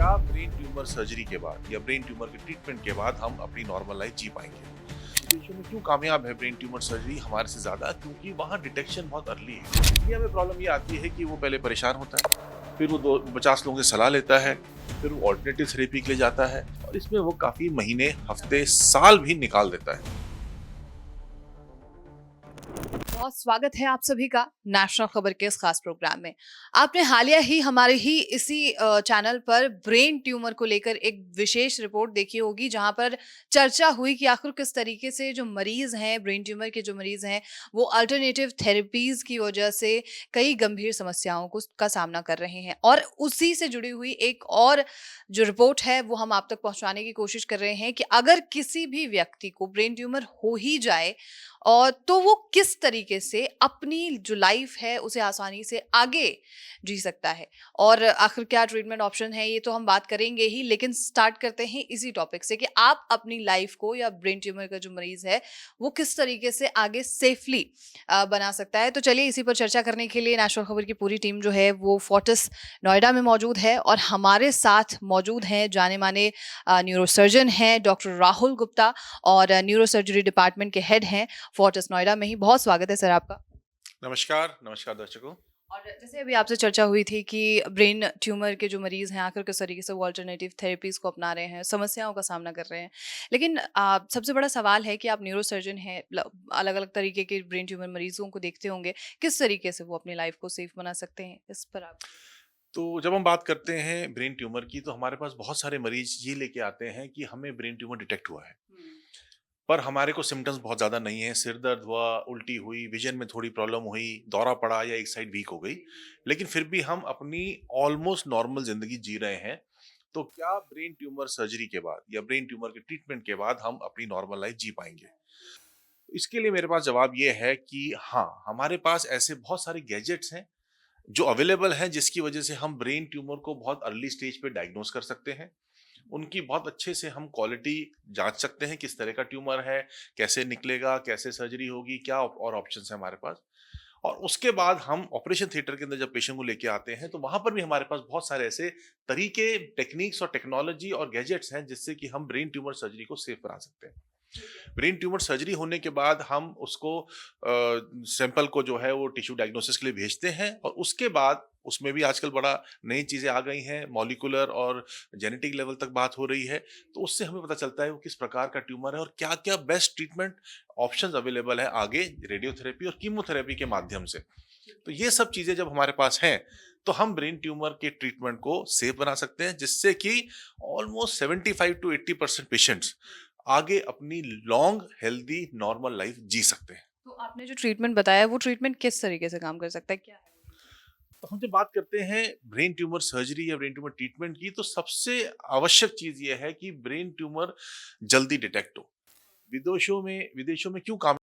क्या brain tumour surgery के बाद या ब्रेन ट्यूमर के ट्रीटमेंट के बाद हम अपनी नॉर्मल लाइफ जी पाएंगे? विदेशों में क्यों कामयाब है ब्रेन ट्यूमर सर्जरी हमारे से ज्यादा? क्योंकि वहाँ डिटेक्शन बहुत अर्ली है। इंडिया में प्रॉब्लम ये आती है कि वो पहले परेशान होता है, फिर वो 50 लोगों से सलाह लेता है, फिर वो ऑल्टरनेटिव थेरेपी के लिए जाता है और इसमें वो काफी महीने, हफ्ते, साल भी निकाल देता है। बहुत स्वागत है आप सभी का नेशनल खबर के इस खास प्रोग्राम में। आपने हालिया ही हमारे ही इसी चैनल पर ब्रेन ट्यूमर को लेकर एक विशेष रिपोर्ट देखी होगी, जहां पर चर्चा हुई कि आखिर किस तरीके से जो मरीज हैं, ब्रेन ट्यूमर के जो मरीज हैं, वो अल्टरनेटिव थेरेपीज की वजह से कई गंभीर समस्याओं को का सामना कर रहे हैं। और उसी से जुड़ी हुई एक और जो रिपोर्ट है वो हम आप तक पहुंचाने की कोशिश कर रहे हैं कि अगर किसी भी व्यक्ति को ब्रेन ट्यूमर हो ही जाए और तो वो किस तरीके से अपनी जो लाइफ है उसे आसानी से आगे जी सकता है और आखिर क्या ट्रीटमेंट ऑप्शन है, ये तो हम बात करेंगे ही। लेकिन स्टार्ट करते हैं इसी टॉपिक से कि आप अपनी लाइफ को या ब्रेन ट्यूमर का जो मरीज है वो किस तरीके से आगे सेफली बना सकता है। तो चलिए इसी पर चर्चा करने के लिए नेशनल खबर की पूरी टीम जो है वो फोर्टिस नोएडा में मौजूद है और हमारे साथ मौजूद हैं जाने माने न्यूरोसर्जन हैं डॉक्टर राहुल गुप्ता और न्यूरो सर्जरी डिपार्टमेंट के हेड हैं फोर्टिस नोएडा में ही। बहुत स्वागत है सर आपका। नमस्कार, नमस्कार दर्शकों। और जैसे अभी आपसे चर्चा हुई थी कि ब्रेन ट्यूमर के जो मरीज हैं आखिर किस तरीके से वो अल्टरनेटिव थेरेपीज को अपना रहे हैं, समस्याओं का सामना कर रहे हैं। लेकिन सबसे बड़ा सवाल है कि आप न्यूरो सर्जन हैं, अलग अलग तरीके के ब्रेन ट्यूमर मरीजों को देखते होंगे, किस तरीके से वो अपनी लाइफ को सेफ बना सकते हैं, इस पर आप। तो जब हम बात करते हैं ब्रेन ट्यूमर की तो हमारे पास बहुत सारे मरीज ये लेके आते हैं कि हमें ब्रेन ट्यूमर डिटेक्ट हुआ है, पर हमारे को सिम्टम्स बहुत ज़्यादा नहीं है। सिर दर्द हुआ, उल्टी हुई, विजन में थोड़ी प्रॉब्लम हुई, दौरा पड़ा या एक साइड वीक हो गई, लेकिन फिर भी हम अपनी ऑलमोस्ट नॉर्मल ज़िंदगी जी रहे हैं। तो क्या ब्रेन ट्यूमर सर्जरी के बाद या ब्रेन ट्यूमर के ट्रीटमेंट के बाद हम अपनी नॉर्मल लाइफ जी पाएँगे? इसके लिए मेरे पास जवाब ये है कि हाँ, हमारे पास ऐसे बहुत सारे गैजेट्स हैं जो अवेलेबल हैं, जिसकी वजह से हम ब्रेन ट्यूमर को बहुत अर्ली स्टेज पे डायग्नोस कर सकते हैं। उनकी बहुत अच्छे से हम क्वालिटी जांच सकते हैं, किस तरह का ट्यूमर है, कैसे निकलेगा, कैसे सर्जरी होगी, क्या और ऑप्शंस हैं हमारे पास। और उसके बाद हम ऑपरेशन थिएटर के अंदर जब पेशेंट को लेके आते हैं तो वहां पर भी हमारे पास बहुत सारे ऐसे तरीके, टेक्निक्स और टेक्नोलॉजी और गैजेट्स हैं जिससे कि हम ब्रेन ट्यूमर सर्जरी को सेफ बना सकते हैं। ब्रेन ट्यूमर सर्जरी होने के बाद हम उसको सैंपल को जो है वो टिश्यू डायग्नोसिस के लिए भेजते हैं और उसके बाद उसमें भी आजकल बड़ा नई चीज़ें आ गई हैं, मॉलिक्यूलर और जेनेटिक लेवल तक बात हो रही है। तो उससे हमें पता चलता है वो किस प्रकार का ट्यूमर है और क्या-क्या बेस्ट ट्रीटमेंट ऑप्शंस अवेलेबल है आगे रेडियोथेरेपी और कीमोथेरेपी के माध्यम से। तो ये सब चीज़ें जब हमारे पास हैं, तो हम ब्रेन ट्यूमर के ट्रीटमेंट को सेफ बना सकते हैं, जिससे कि ऑलमोस्ट 75 टू 80% पेशेंट्स आगे अपनी लॉन्ग हेल्दी नॉर्मल लाइफ जी सकते हैं। तो आपने जो ट्रीटमेंट बताया वो ट्रीटमेंट किस तरीके से काम कर सकता है, क्या है? तो हम जब बात करते हैं ब्रेन ट्यूमर सर्जरी या ब्रेन ट्यूमर ट्रीटमेंट की, तो सबसे आवश्यक चीज ये है कि ब्रेन ट्यूमर जल्दी डिटेक्ट हो। विदेशों में क्यों काम